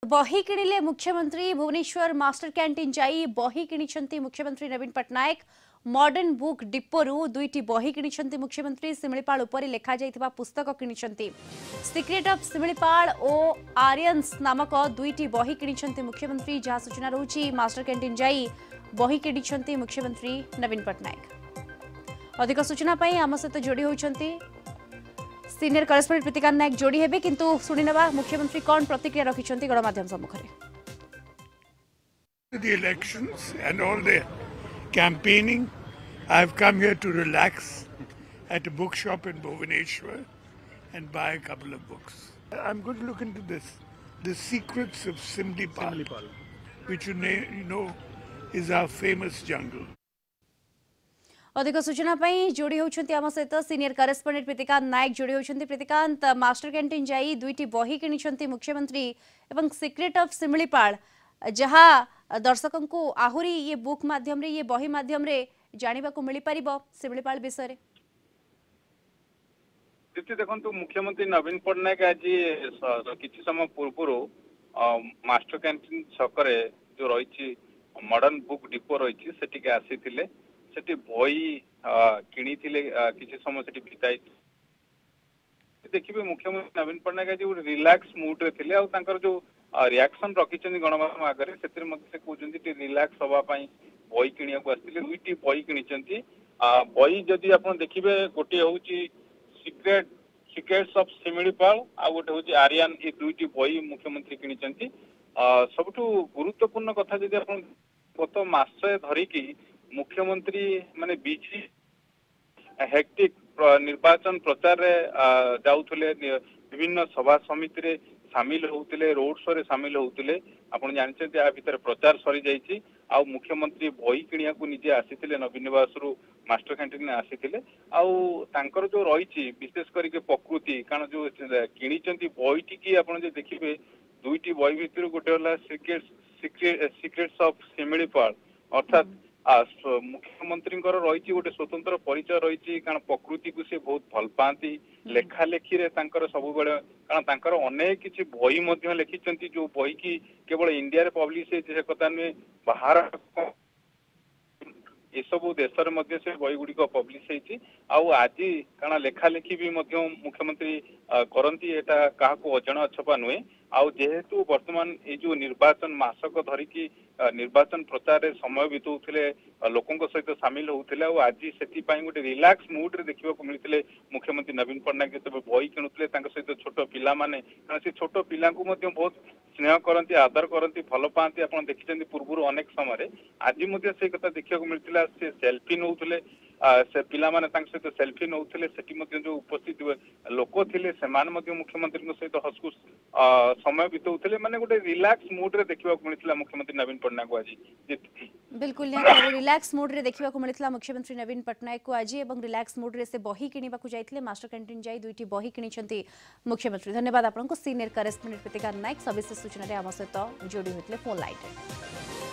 बही किणिले मुख्यमंत्री Bhubaneswar master canteen जाई बही किणिछंती मुख्यमंत्री नवीन पट्टनायक मॉडर्न बुक डिपोरु दुईटी बही किणिछंती मुख्यमंत्री सिमिलीपाल उपरि लेखा जाइथिबा पुस्तक किणिछंती सीक्रेट ऑफ सिमिलीपाल ओ आर्यन्स नामक दुईटी बही किणिछंती मुख्यमंत्री जहाँ सूचना रहुछि मास्टर कैंटीन जाई बही किणिछंती मुख्यमंत्री नवीन पट्टनायक। अधिक सूचना पाई आम सहित जोड़ी होइछंती सीनियर करेस्पोंडेंट प्रीतिकांत नायक जोड़ी हेबे किंतु सुनिनबा मुख्यमंत्री कौन प्रतिक्रिया रखिछंती गणमाध्यम सम्मुखरे। The elections and all the campaigning, I've come here to relax at a bookshop in Bhubaneswar and buy a couple of books. I'm going to look into this, The Secrets of Simlipal, which you know is our famous jungle. अधिक सूचना पाई जोड़ी होउछंती आम सहित senior correspondent Pritikant नायक जोड़ी होउछंती। Pritikant, master canteen जाई दुईटी बही किणिछंती मुख्यमंत्री एवं सीक्रेट ऑफ सिमिलीपाल जहाँ दर्शकों को आहुरी ये बुक माध्यम रे ये बही माध्यम रे जानिबा को मिली परिबो सिमिलीपाल विषय रे। देखो मुख्यमंत्री नवीन पट्टनायक आज किसी समय पूर्व मास्टर कैंटीन छकरे जो रही मॉडर्न बुक डिपो रही से आसी सेठी बही किणी किसी समय से बिताई देखिए मुख्यमंत्री नवीन पट्टनायक आज गोटे रिलैक्स मूड रे थिले जो रिएक्शन रखिछन गणमाध्यम आगे से कहते रिलैक्स हवाई बही किणिया को आसते दुईटी बही किणिछंती बही जदि आप देखिए गोटे हूँ सीक्रेट्स ऑफ सिमिलीपाल आ गोटे हूँ आर्यन ये दुईटी बही मुख्यमंत्री किणिछंती। सबुठु गुरुत्वपूर्ण कथा जदि आप गत मासे धरिकी मुख्यमंत्री माने बिजी हेक्टिक निर्वाचन प्रचार रे जाउथले विभिन्न सभा समिति रे शामिल होउतले रोड शो रे शामिल होउतले आपण जानछते आ भीतर प्रचार सरी जाईची आ मुख्यमंत्री बही किणिया को निजे आसीथिले नवीन निवास रु मास्टर कैंटीन ने आसीथिले आ तांकर जो रहिची विशेष करके प्रकृति कारण जो किणिचंती बहीटी की आपण जे देखिबे दुईटी बही भीतर गोटे होला सीक्रेट्स ऑफ सिमिलीपाल अर्थात मुख्यमंत्री रही गोटे स्वतंत्र परिचय रही कारण प्रकृति को सी बहुत भल पाती लेखा लेखी रे सब कारण अनेक किसी बही लिखिं जो बही की केवल इंडिया रे पब्लिश है कथा नुहे बाहर ये सब देश से बही गुड़िक पब्लिश आज कारण लेखा लेखी भी मुख्यमंत्री करती एटा क्या अजणा छपा नुहे जेहेतु वर्तमान ये जो निर्वाचन मासक धरिकी निर्वाचन प्रचार रे समय बिताउथिले लोकों सहित सामिल होउथिले आज से गोटे रिलैक्स मूड रे देखा मिलते मुख्यमंत्री नवीन पट्टनायक जब बही किणुले सहित छोट पिला माने से छोट पिला को बहुत स्नेह करती आदर करती भल पाती आप देखते पूर्व अनेक समय आज से कथा देखा मिलता से सेल्फी नौले से पिला माने सहित सेल्फी नौले से जो उपस्थित लोक थे से मुख्यमंत्री सहित हसखुश समय बिताउले माने गोटे रिलैक्स मूड रे देखा मिलता मुख्यमंत्री नवीन पट्टनायक आज बिल्कुल रिलैक्स मूड रे देखा मिलता मुख्यमंत्री नवीन पट्टनायक को आज एवं रिलैक्स मूड रे से बही किणवा जाइए मास्टर कैंटीन जाई दुईटी बही किणिछंती मुख्यमंत्री। धन्यवाद आपको सीनियर करेस्पोंडेंट प्रीतिकांत नायक सविशेष सूचना आम सहित जोड़ी होते फोन लाइन।